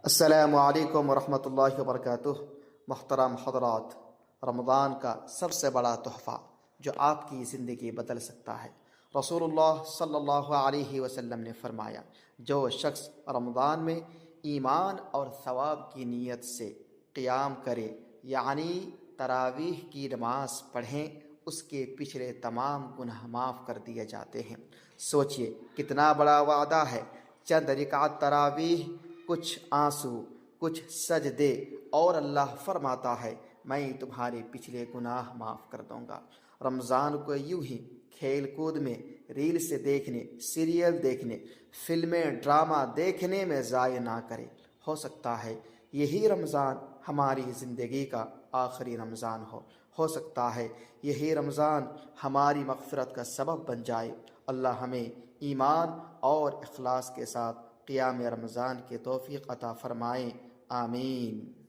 السلام علیکم ورحمۃ اللہ وبرکاتہ۔ محترم حضرات، رمضان کا سب سے بڑا تحفہ جو آپ کی زندگی بدل سکتا ہے، رسول اللہ صلی اللہ علیہ وسلم نے فرمایا، جو شخص رمضان میں ایمان اور ثواب کی نیت سے قیام کرے، یعنی تراویح کی نماز پڑھیں، اس کے پچھلے تمام گناہ معاف کر دیے جاتے ہیں۔ سوچئے کتنا بڑا وعدہ ہے۔ چند رکعت تراویح، کچھ آنسو، کچھ سجدے، اور اللہ فرماتا ہے میں تمہارے پچھلے گناہ معاف کر دوں گا۔ رمضان کو یوں ہی کھیل کود میں، ریل سے دیکھنے، سیریل دیکھنے، فلمیں، ڈرامہ دیکھنے میں ضائع نہ کرے۔ ہو سکتا ہے یہی رمضان ہماری زندگی کا آخری رمضان ہو سکتا ہے یہی رمضان ہماری مغفرت کا سبب بن جائے۔ اللہ ہمیں ایمان اور اخلاص کے ساتھ قیام رمضان کی توفیق عطا فرمائے، آمین۔